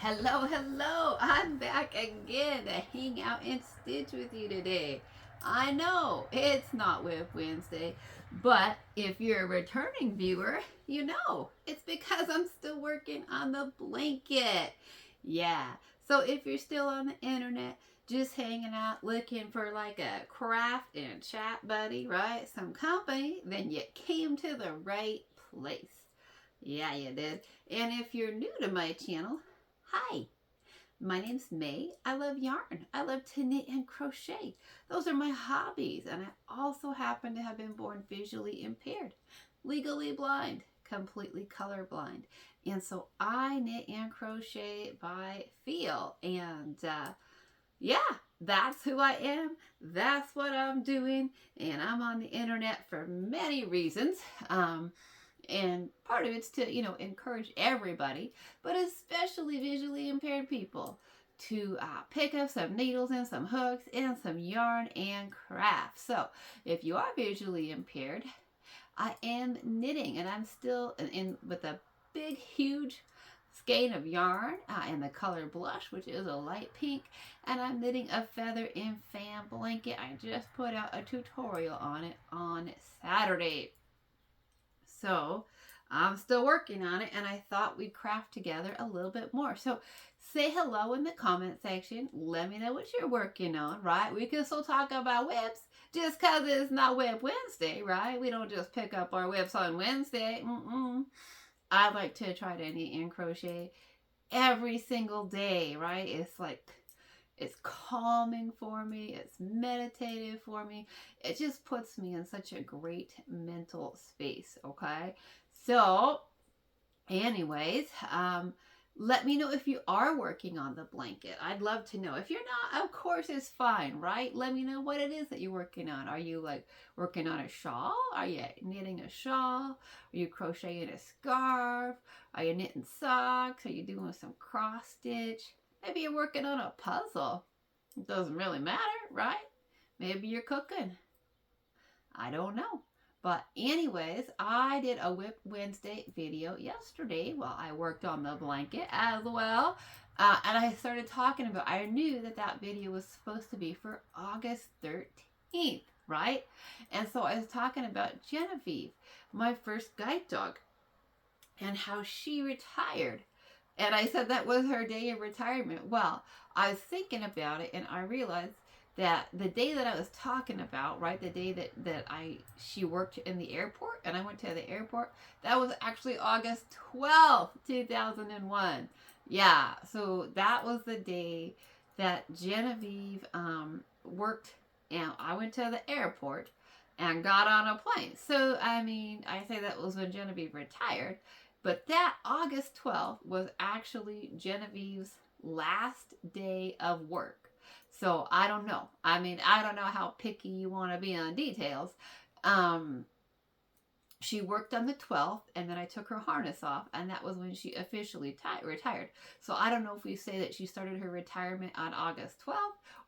Hello, hello. I'm back again to hang out and stitch with you today. I know it's not Whip Wednesday, but if you're a returning viewer, you know it's because I'm still working on the blanket. Yeah. So if you're still on the internet, just hanging out looking for like a craft and chat buddy, right? Some company, then you came to the right place. Yeah, you did. And if you're new to my channel, hi, my name's May. I love yarn. I love to knit and crochet. Those are my hobbies. And I also happen to have been born visually impaired, legally blind, completely colorblind. And so I knit and crochet by feel. And yeah, that's who I am. That's what I'm doing. And I'm on the internet for many reasons. And part of it's to, encourage everybody, but especially visually impaired people to pick up some needles and some hooks and some yarn and craft. So if you are visually impaired, I am knitting and I'm still in with a big, huge skein of yarn in the color blush, which is a light pink, and I'm knitting a feather and fan blanket. I just put out a tutorial on it on Saturday. So I'm still working on it, and I thought we'd craft together a little bit more. So say hello in the comment section. Let me know what you're working on, right? We can still talk about whips just because it's not Whip Wednesday, right? We don't just pick up our whips on Wednesday. I like to try to knit and crochet every single day, right? It's calming for me. It's meditative for me. It just puts me in such a great mental space, okay? So, anyways, let me know if you are working on the blanket. I'd love to know. If you're not, of course, it's fine, right? Let me know what it is that you're working on. Are you like working on a shawl? Are you knitting a shawl? Are you crocheting a scarf? Are you knitting socks? Are you doing some cross stitch? Maybe you're working on a puzzle. It doesn't really matter, right? Maybe you're cooking. I don't know. But anyways, I did a Whip Wednesday video yesterday while I worked on the blanket as well. And I started talking about, I knew that that video was supposed to be for August 13th, right? And so I was talking about Genevieve, my first guide dog, and how she retired. And I said that was her day of retirement. Well, I was thinking about it and I realized that the day that I was talking about, right, the day that she worked in the airport and I went to the airport, that was actually August 12th, 2001. Yeah, so that was the day that Genevieve worked, and I went to the airport and got on a plane. So, I mean, I say that was when Genevieve retired, but that August 12th was actually Genevieve's last day of work. So I don't know. I mean, I don't know how picky you want to be on details. She worked on the 12th, and then I took her harness off, and that was when she officially retired. So I don't know if we say that she started her retirement on August 12th,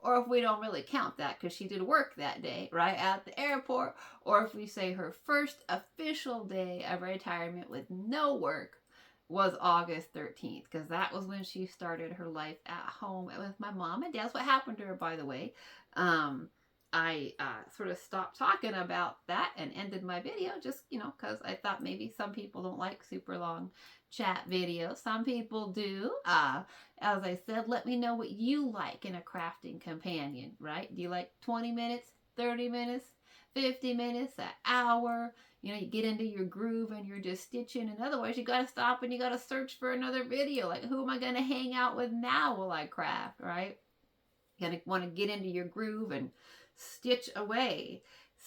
or if we don't really count that because she did work that day, right, at the airport, or if we say her first official day of retirement with no work was August 13th, because that was when she started her life at home with my mom and dad. That's what happened to her, by the way. I sort of stopped talking about that and ended my video just, because I thought maybe some people don't like super long chat videos. Some people do. As I said, let me know what you like in a crafting companion, right? Do you like 20 minutes, 30 minutes, 50 minutes, an hour? You get into your groove and you're just stitching, and otherwise you got to stop and you got to search for another video. Like, who am I going to hang out with now while I craft, right? You're going to want to get into your groove and stitch away.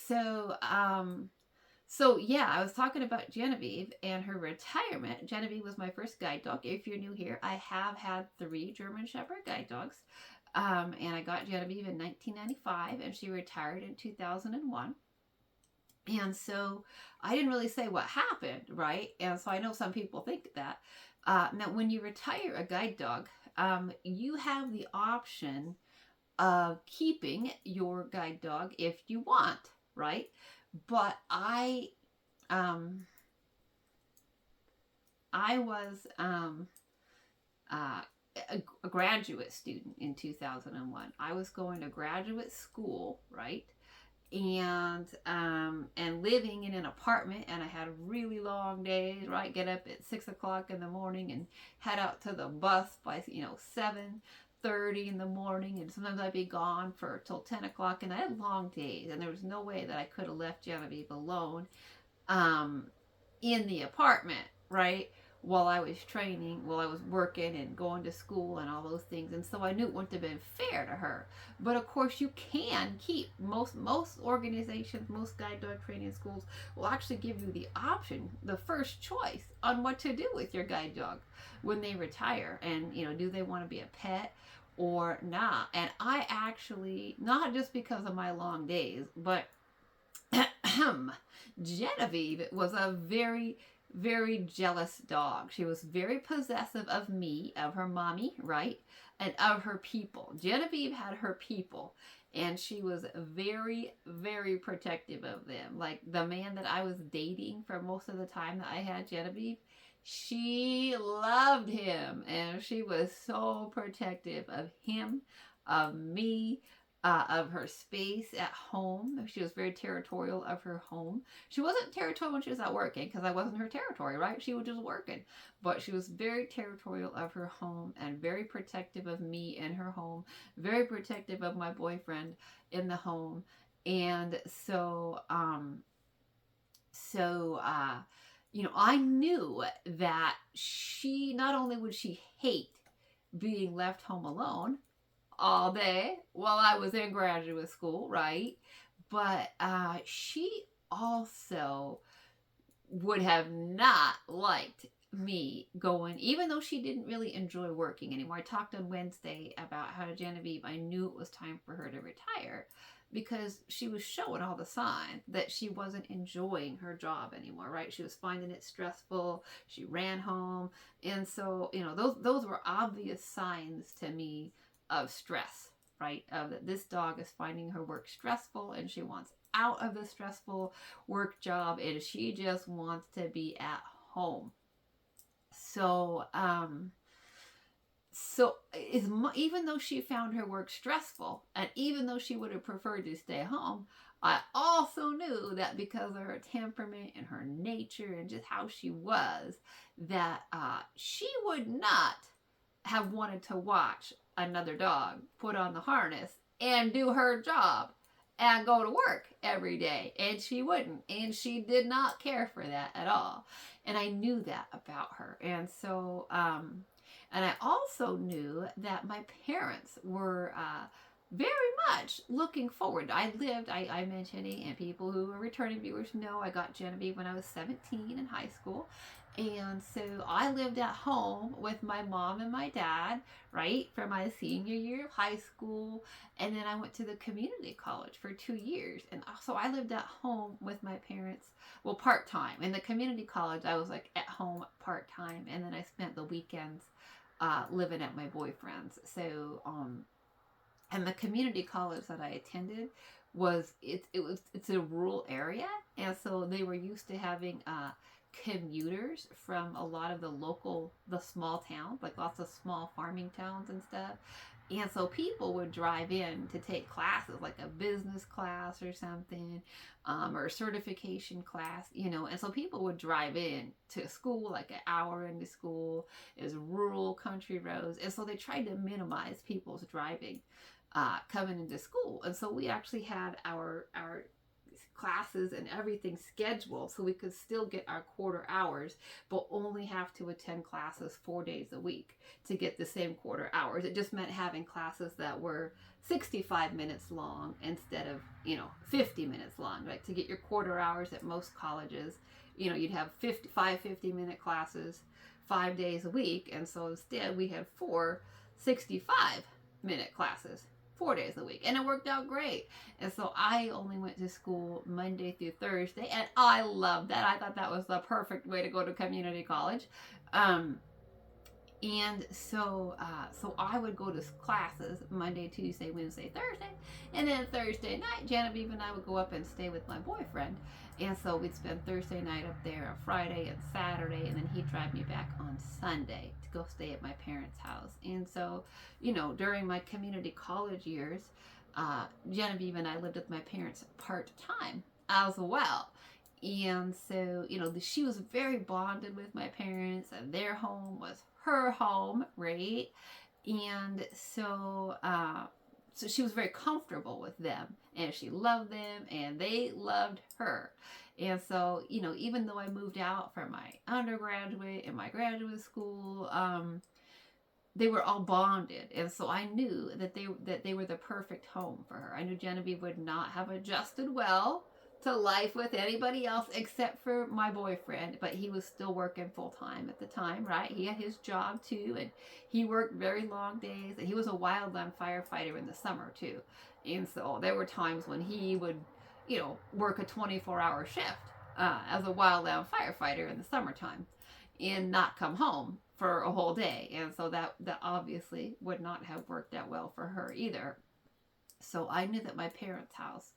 So yeah, I was talking about Genevieve and her retirement. Genevieve was my first guide dog. If you're new here, I have had 3 German Shepherd guide dogs. And I got Genevieve in 1995, and she retired in 2001. And so I didn't really say what happened, right? And so I know some people think that. Now, when you retire a guide dog, you have the option of keeping your guide dog if you want, right? But I was a graduate student in 2001. I was going to graduate school, right? And living in an apartment, and I had really long days, right? Get up at 6 o'clock in the morning and head out to the bus by 7:30 in the morning, and sometimes I'd be gone for till 10 o'clock, and I had long days, and there was no way that I could have left Genevieve alone um, in the apartment, right? While I was training, while I was working and going to school and all those things. And so I knew it wouldn't have been fair to her. But of course, you can keep most organizations, most guide dog training schools will actually give you the option, the first choice on what to do with your guide dog when they retire. And do they want to be a pet or not? And I actually, not just because of my long days, but Genevieve was a very, very jealous dog. She was very possessive of me, of her mommy, right? And of her people. Genevieve had her people, and she was very, very protective of them. Like the man that I was dating for most of the time that I had Genevieve, she loved him, and she was so protective of him, of me, of her space at home. She was very territorial of her home. She wasn't territorial when she was out working because I wasn't her territory, right? She was just working. But she was very territorial of her home and very protective of me in her home, very protective of my boyfriend in the home. And so, I knew that she, not only would she hate being left home alone all day while I was in graduate school, right? But she also would have not liked me going, even though she didn't really enjoy working anymore. I talked on Wednesday about how Genevieve, I knew it was time for her to retire because she was showing all the signs that she wasn't enjoying her job anymore, right? She was finding it stressful. She ran home. And so, those were obvious signs to me of stress, right? That this dog is finding her work stressful and she wants out of the stressful work job and she just wants to be at home. So, even though she found her work stressful and even though she would have preferred to stay home, I also knew that because of her temperament and her nature and just how she was, that she would not have wanted to watch another dog put on the harness and do her job and go to work every day. And she wouldn't. And she did not care for that at all. And I knew that about her. And so, and I also knew that my parents were very much looking forward. I mentioned it, and people who are returning viewers know I got Genevieve when I was 17 in high school. And so I lived at home with my mom and my dad, right, for my senior year of high school. And then I went to the community college for 2 years. And so I lived at home with my parents, well, part-time. In the community college, I was like at home part-time. And then I spent the weekends living at my boyfriend's. So, and the community college that I attended it's a rural area. And so they were used to having commuters from a lot of the small towns, like lots of small farming towns and stuff. And so people would drive in to take classes, like a business class or something, or a certification class, and so people would drive in to school like an hour into school. Is rural country roads. And so they tried to minimize people's driving coming into school. And so we actually had our classes and everything scheduled so we could still get our quarter hours, but only have to attend classes 4 days a week to get the same quarter hours. It just meant having classes that were 65 minutes long instead of 50 minutes long. Like to get your quarter hours at most colleges, you'd have 50-minute classes 5 days a week. And so instead we had 4 65-minute classes 4 days a week, and it worked out great. And so I only went to school Monday through Thursday, and I loved that. I thought that was the perfect way to go to community college. And so I would go to classes Monday, Tuesday, Wednesday, Thursday, and then Thursday night, Genevieve and I would go up and stay with my boyfriend. And so we'd spend Thursday night up there on Friday and Saturday, and then he'd drive me back on Sunday to go stay at my parents' house. And so, during my community college years, Genevieve and I lived with my parents part-time as well. And so, she was very bonded with my parents, and their home was her home, right? And so she was very comfortable with them, and she loved them, and they loved her. And so, even though I moved out for my undergraduate and my graduate school, they were all bonded, and so I knew that they were the perfect home for her. I knew Genevieve would not have adjusted well to life with anybody else except for my boyfriend, but he was still working full time at the time, right? He had his job too, and he worked very long days, and he was a wildland firefighter in the summer too. And so there were times when he would, work a 24-hour shift as a wildland firefighter in the summertime and not come home for a whole day. And so that obviously would not have worked out well for her either. So I knew that my parents' house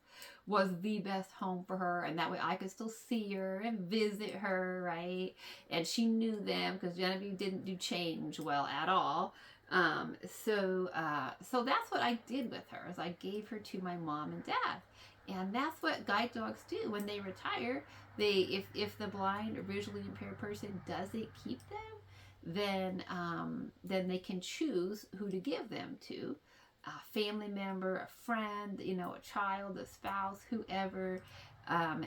was the best home for her, and that way I could still see her and visit her, right? And she knew them, because Genevieve didn't do change well at all. So that's what I did with her, is I gave her to my mom and dad. And that's what guide dogs do when they retire. If the blind or visually impaired person doesn't keep them, then they can choose who to give them to. A family member, a friend, a child, a spouse, whoever. And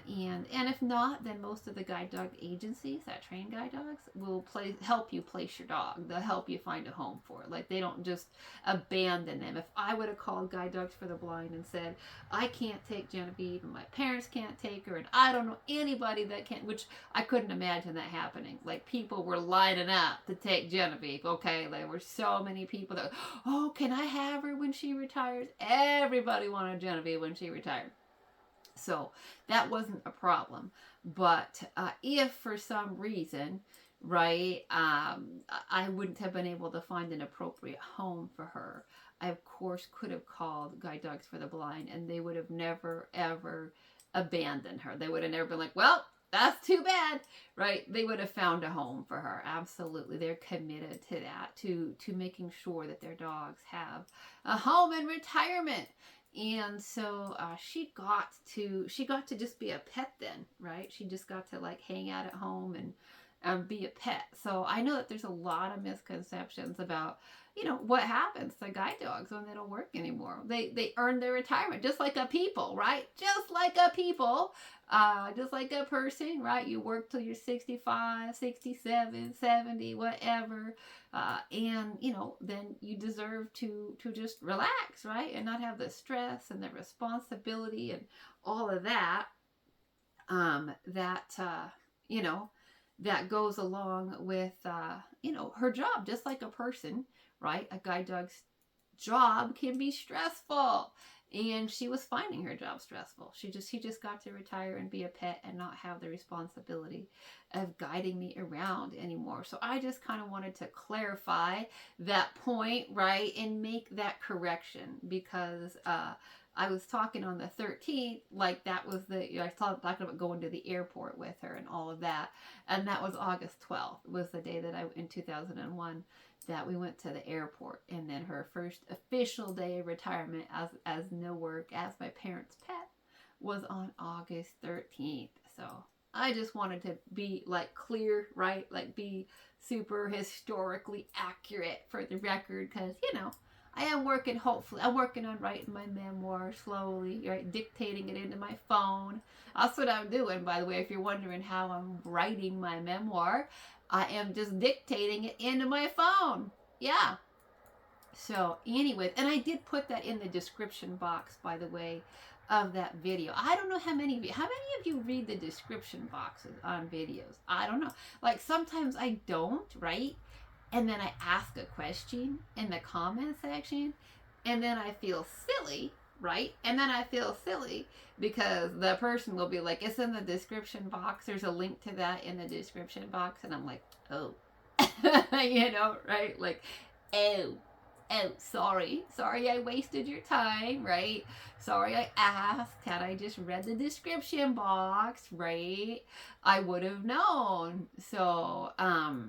if not, then most of the guide dog agencies that train guide dogs will help you place your dog. They'll help you find a home for it. Like, they don't just abandon them. If I would have called Guide Dogs for the Blind and said, I can't take Genevieve, and my parents can't take her, and I don't know anybody that can, which I couldn't imagine that happening. Like, people were lining up to take Genevieve, okay? There were so many people that, oh, can I have her when she retires? Everybody wanted Genevieve when she retired. So that wasn't a problem. But if for some reason, right, I wouldn't have been able to find an appropriate home for her, I of course could have called Guide Dogs for the Blind, and they would have never ever abandoned her. They would have never been like, well, that's too bad, right? They would have found a home for her. Absolutely. They're committed to that, to making sure that their dogs have a home in retirement. And so she got to just be a pet then, right? She just got to like hang out at home and be a pet. So I know that there's a lot of misconceptions about, what happens to guide dogs when they don't work anymore. They earn their retirement just like a people, right? Just like a people, just like a person, right? You work till you're 65, 67, 70, whatever. And, then you deserve to just relax, right? And not have the stress and the responsibility and all of that, that goes along with, her job, just like a person, right? A guide dog's job can be stressful. And she was finding her job stressful. She just got to retire and be a pet and not have the responsibility of guiding me around anymore. So I just kind of wanted to clarify that point, right? And make that correction, because I was talking on the 13th, like that was I was talking about going to the airport with her and all of that. And that was August 12th, was the day that in 2001, that we went to the airport. And then her first official day of retirement as no work, as my parents' pet, was on August 13th. So I just wanted to be like clear, right? Like be super historically accurate for the record, because, I am working on writing my memoir slowly, right? Dictating it into my phone. That's what I'm doing, by the way, if you're wondering how I'm writing my memoir. I am just dictating it into my phone. Yeah. So anyways, and I did put that in the description box, by the way, of that video. I don't know how many of you read the description boxes on videos? I don't know. Like sometimes I don't, right? And then I ask a question in the comment section, and then I feel silly, right? And then I feel silly because the person will be like, it's in the description box. There's a link to that in the description box. And I'm like, oh, right? Like, oh, oh, sorry, I wasted your time, right? Sorry I asked. Had I just read the description box, right, I would have known. So I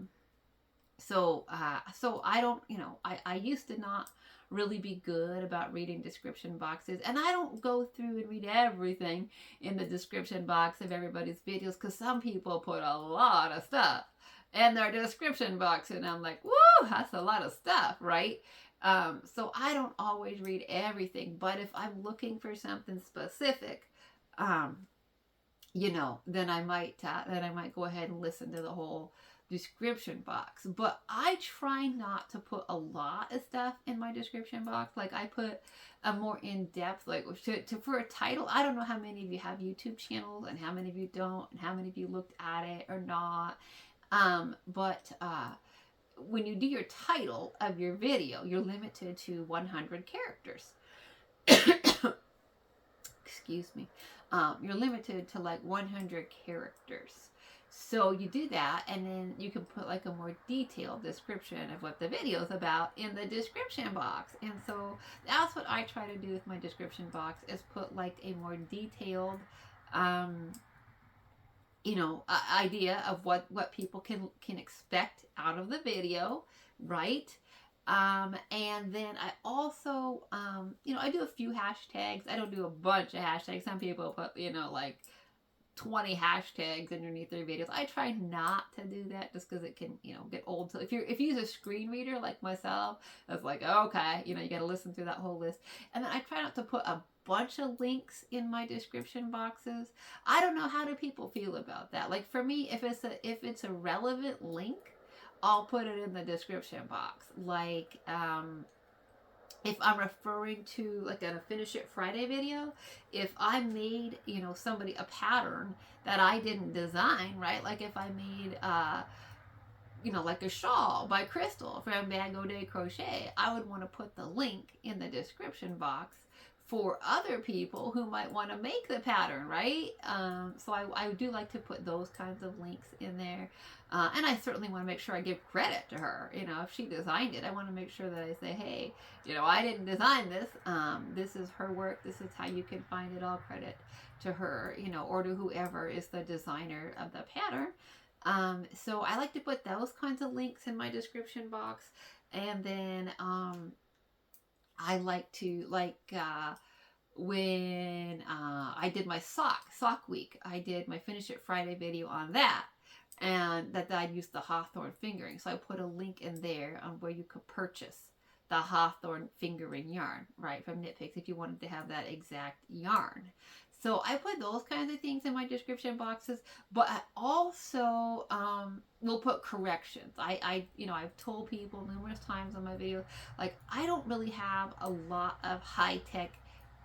don't, I used to not really be good about reading description boxes, and I don't go through and read everything in the description box of everybody's videos, because some people put a lot of stuff in their description box, and I'm like, woo, that's a lot of stuff, right? So I don't always read everything, but if I'm looking for something specific, um, then I might go ahead and listen to the whole description box. But I try not to put a lot of stuff in my description box. Like, I put a more in-depth, like, for a title. I don't know how many of you have YouTube channels and how many of you don't, and how many of you looked at it or not. But when you do your title of your video, you're limited to 100 characters. Excuse me. You're limited to like 100 characters. So you do that, and then you can put like a more detailed description of what the video is about in the description box. And so that's what I try to do with my description box, is put like a more detailed idea of what people can expect out of the video, right? And then I also, I do a few hashtags. I don't do a bunch of hashtags. Some people put, like 20 hashtags underneath their videos. I try not to do that, just because it can, get old. So if you use a screen reader like myself, it's like, okay, you got to listen through that whole list. And then I try not to put a bunch of links in my description boxes. I don't know, how do people feel about that? Like, for me, if it's a relevant link, I'll put it in the description box. Like, if I'm referring to like a Finish It Friday video, if I made, somebody a pattern that I didn't design, right? Like if I made, like a shawl by Crystal from Mango Day Crochet, I would want to put the link in the description box for other people who might want to make the pattern, right? So I do like to put those kinds of links in there. And I certainly want to make sure I give credit to her. If she designed it, I want to make sure that I say, hey, I didn't design this. This is her work. This is how you can find it. All credit to her, or to whoever is the designer of the pattern. So I like to put those kinds of links in my description box. And then I like to, when I did my sock week, I did my Finish It Friday video on that. And that I'd used the Hawthorne fingering. So I put a link in there on where you could purchase the Hawthorne fingering yarn, right, from knitpicks, if you wanted to have that exact yarn. So I put those kinds of things in my description boxes, but I also will put corrections. I've told people numerous times on my videos, like, I don't really have a lot of high-tech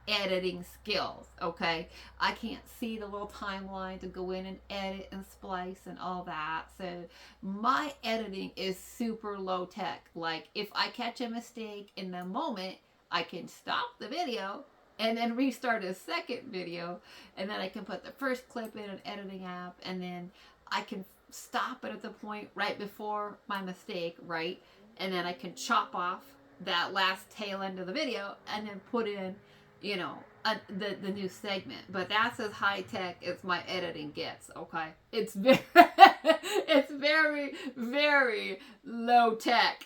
editing skills, okay? I can't see the little timeline to go in and edit and splice and all that. So my editing is super low tech. Like, if I catch a mistake in the moment, I can stop the video and then restart a second video, and then I can put the first clip in an editing app, and then I can stop it at the point right before my mistake, right? And then I can chop off that last tail end of the video and then put in the new segment. But that's as high tech as my editing gets, okay? It's very, very low tech.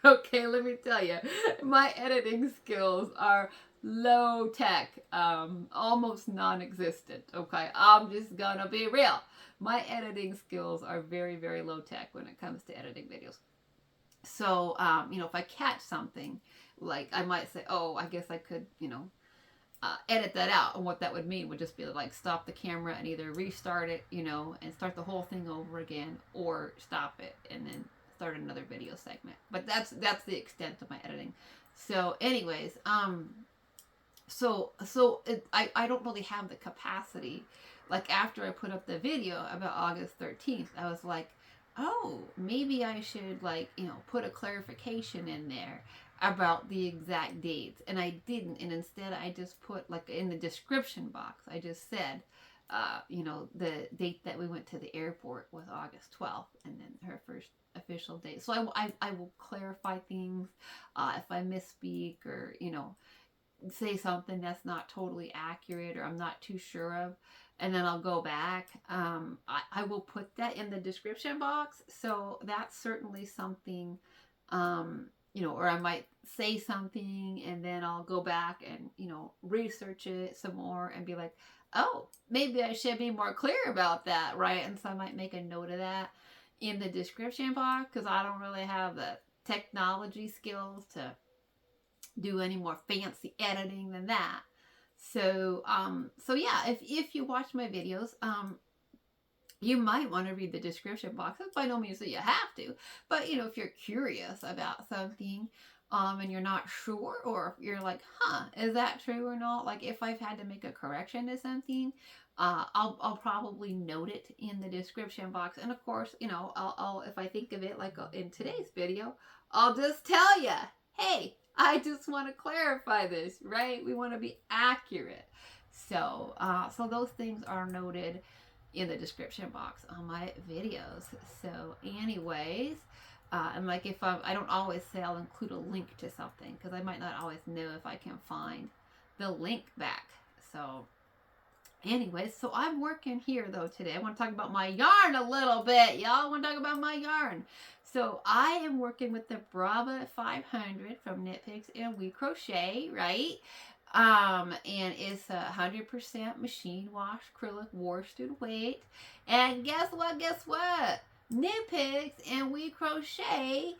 Okay, let me tell you, my editing skills are low tech, almost non-existent, okay? I'm just gonna be real. My editing skills are very, very low tech when it comes to editing videos. So, if I catch something, like, I might say, oh, I guess I could, edit that out. And what that would mean would just be like, stop the camera and either restart it, and start the whole thing over again, or stop it and then start another video segment. But that's the extent of my editing. So anyways, I don't really have the capacity. Like, after I put up the video about August 13th, I was like, oh, maybe I should, put a clarification in there about the exact dates. And I didn't. And instead, I just put, in the description box, I just said, the date that we went to the airport was August 12th. And then her first official date. So I will clarify things if I misspeak or, say something that's not totally accurate or I'm not too sure of, and then I'll go back. I will put that in the description box. So that's certainly something, or I might say something and then I'll go back and, research it some more and be like, oh, maybe I should be more clear about that, right? And so I might make a note of that in the description box because I don't really have the technology skills to do any more fancy editing than that. So yeah, if you watch my videos, you might want to read the description box. That's by no means that you have to, but if you're curious about something, and you're not sure, or if you're like, is that true or not? Like if I've had to make a correction to something, I'll probably note it in the description box. And of course, I'll if I think of it like in today's video, I'll just tell you, hey, I just want to clarify this, right? We want to be accurate. So those things are noted in the description box on my videos. So anyways, and like if I don't always say I'll include a link to something because I might not always know if I can find the link back. So anyways, so I'm working here though today. I want to talk about my yarn a little bit, y'all. I want to talk about my yarn. So I am working with the Brava 500 from Knit Picks and We Crochet, right? And it's 100% machine wash acrylic worsted weight. And guess what? Knit Picks and We Crochet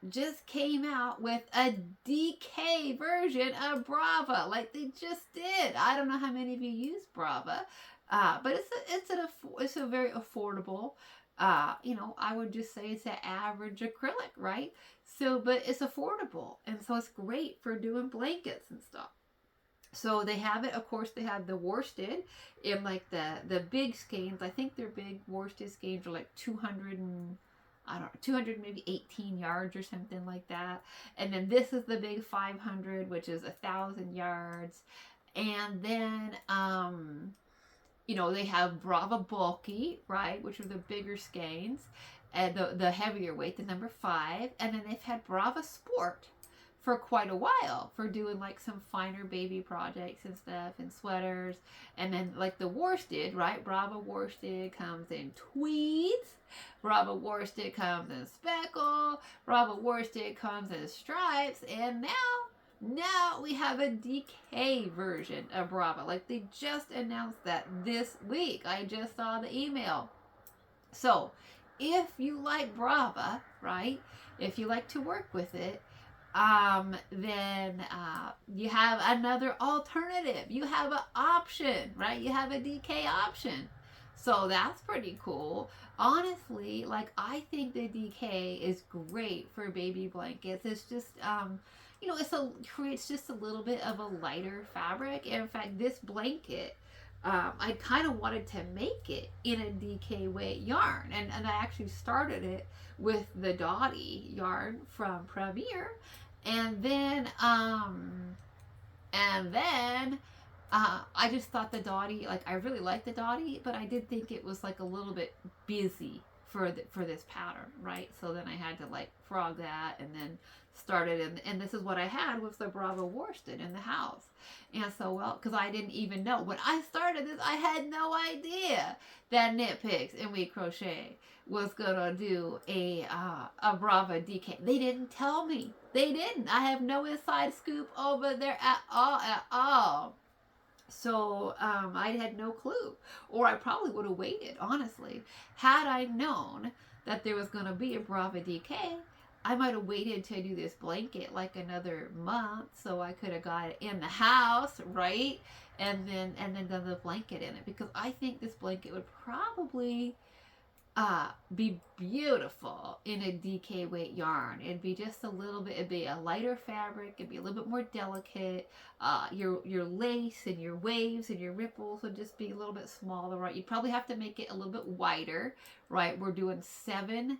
just came out with a DK version of Brava, like they just did. I don't know how many of you use Brava, but it's a very affordable. I would just say it's an average acrylic, right? So, but it's affordable, and so it's great for doing blankets and stuff. So they have it, of course, they have the worsted in like the big skeins. I think their big worsted skeins are like 200 maybe 18 yards or something like that. And then this is the big 500, which is 1,000 yards. And then, they have Brava Bulky, right, which are the bigger skeins, and the heavier weight, the number 5. And then they've had Brava Sport for quite a while for doing like some finer baby projects and stuff and sweaters. And then like the worsted, right? Brava worsted comes in tweeds. Brava worsted comes in speckle. Brava worsted comes in stripes. And now we have a DK version of Brava. Like they just announced that this week. I just saw the email. So if you like Brava, right? If you like to work with it, then you have another alternative. You have an option, right? You have a DK option. So that's pretty cool. Honestly, like I think the DK is great for baby blankets. It's just, creates just a little bit of a lighter fabric. And in fact, this blanket, I kind of wanted to make it in a DK weight yarn. And I actually started it with the Dottie yarn from Premier. And then I just thought the Dottie, like I really liked the Dottie, but I did think it was like a little bit busy for this pattern, right? So then I had to like frog that and then started, and this is what I had was the Brava worsted in the house. And so, well, because I didn't even know when I started this, I had no idea that Knit Picks and We Crochet was gonna do a Brava DK. They didn't tell me. They didn't. I have no inside scoop over there at all. So I had no clue, or I probably would have waited. Honestly, had I known that there was gonna be a Brava DK, I might have waited to do this blanket like another month so I could have got it in the house, right? And then done the blanket in it, because I think this blanket would probably be beautiful in a DK weight yarn. It'd be just a little bit, it'd be a lighter fabric, it'd be a little bit more delicate. Your lace and your waves and your ripples would just be a little bit smaller, right? You'd probably have to make it a little bit wider, right? We're doing 7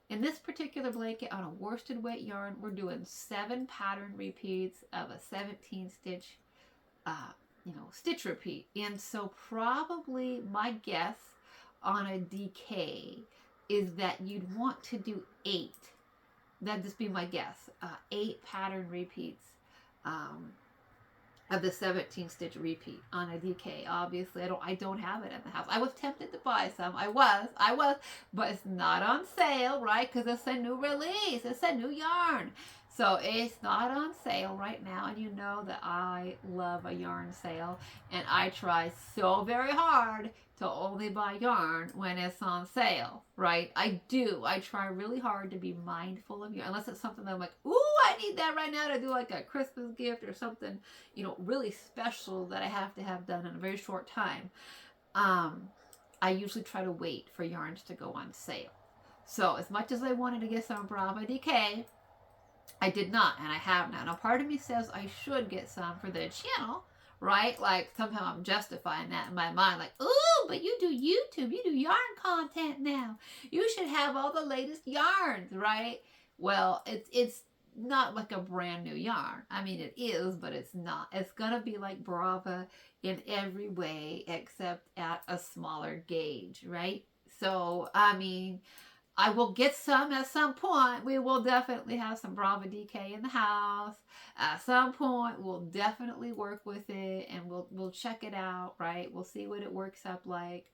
in this particular blanket on a worsted weight yarn. We're doing 7 pattern repeats of a 17 stitch stitch repeat. And so probably my guess on a DK is that you'd want to do 8. That'd just be my guess. 8 pattern repeats of the 17 stitch repeat on a DK. Obviously, I don't have it in the house. I was tempted to buy some. I was, but it's not on sale, right? Because it's a new release. It's a new yarn. So it's not on sale right now, and you know that I love a yarn sale, and I try so very hard to only buy yarn when it's on sale, right? I do. I try really hard to be mindful of yarn, unless it's something that I'm like, ooh, I need that right now to do like a Christmas gift or something, you know, really special that I have to have done in a very short time. I usually try to wait for yarns to go on sale. So as much as I wanted to get some Brava DK, I did not, and I have not. Now, part of me says I should get some for the channel, right? Like, somehow I'm justifying that in my mind. Like, ooh, but you do YouTube. You do yarn content now. You should have all the latest yarns, right? Well, it's not like a brand new yarn. I mean, it is, but it's not. It's going to be like Brava in every way except at a smaller gauge, right? So, I mean, I will get some at some point. We will definitely have some Brava DK in the house. At some point, we'll definitely work with it, and we'll check it out, right? We'll see what it works up like.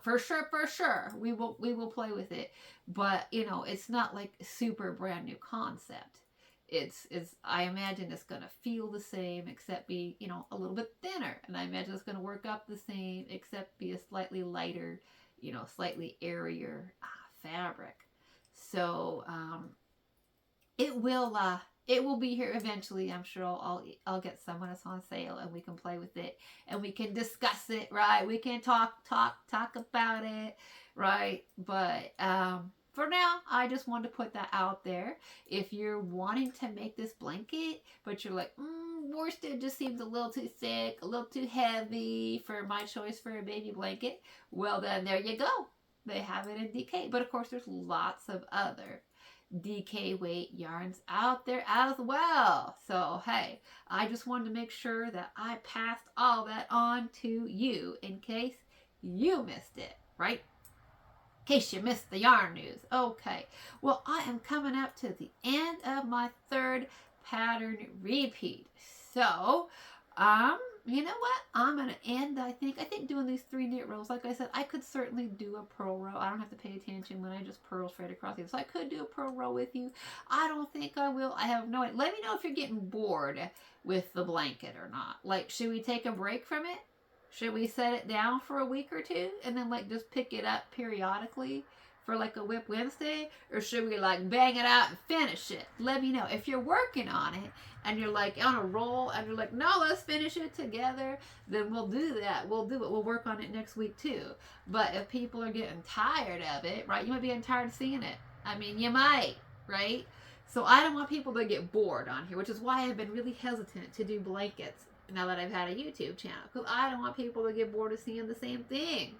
For sure, we will play with it. But you know, it's not like a super brand new concept. It's I imagine it's gonna feel the same, except be, you know, a little bit thinner, and I imagine it's gonna work up the same, except be a slightly lighter, you know, slightly airier fabric. So it will be here eventually. I'm sure I'll get some when it's on sale, and we can play with it, and we can discuss it, right? We can talk about it, right? But for now, I just wanted to put that out there. If you're wanting to make this blanket, but you're like, worsted just seems a little too thick, a little too heavy for my choice for a baby blanket, well then there you go. They have it in DK. But of course, there's lots of other DK weight yarns out there as well. So hey, I just wanted to make sure that I passed all that on to you in case you missed it, right? In case you missed the yarn news. Okay, well, I am coming up to the end of my 3rd pattern repeat. So, you know what? I'm going to end, I think doing these 3 knit rows. Like I said, I could certainly do a purl row. I don't have to pay attention when I just purl straight across here. So I could do a purl row with you. I don't think I will. I have no idea. Let me know if you're getting bored with the blanket or not. Like, should we take a break from it? Should we set it down for a week or 2 and then like just pick it up periodically for like a Whip Wednesday? Or should we like bang it out and finish it? Let me know. If you're working on it and you're like on a roll and you're like, no, let's finish it together, then we'll do that. We'll do it. We'll work on it next week too. But if people are getting tired of it, right? You might be getting tired of seeing it. I mean, you might, right? So I don't want people to get bored on here, which is why I've been really hesitant to do blankets now that I've had a YouTube channel, because I don't want people to get bored of seeing the same thing.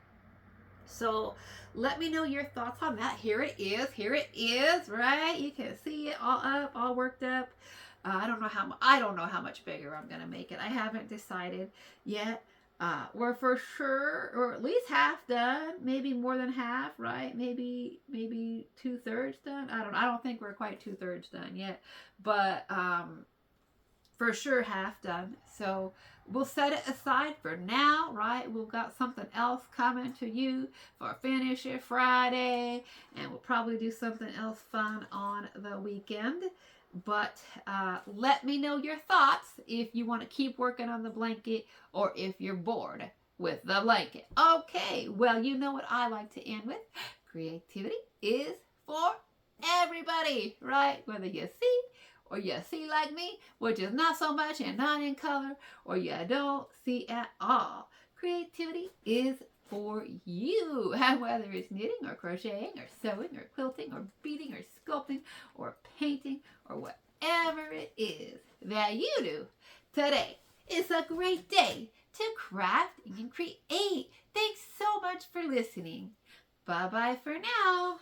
So let me know your thoughts on that. Here it is, right? You can see it all up, all worked up. I don't know how much bigger I'm gonna make it. I haven't decided yet. We're for sure, or at least half done, maybe more than half, right? Maybe 2/3 done. I don't think we're quite 2/3 done yet, but for sure half done. So we'll set it aside for now, right? We've got something else coming to you for Finish It Friday, and we'll probably do something else fun on the weekend. But let me know your thoughts if you want to keep working on the blanket or if you're bored with the blanket. Okay, well, you know what I like to end with. Creativity is for everybody, right? Whether you see or you see like me, which is not so much and not in color, or you don't see at all. Creativity is for you. And whether it's knitting or crocheting or sewing or quilting or beading or sculpting or painting or whatever it is that you do, today is a great day to craft and create. Thanks so much for listening. Bye-bye for now.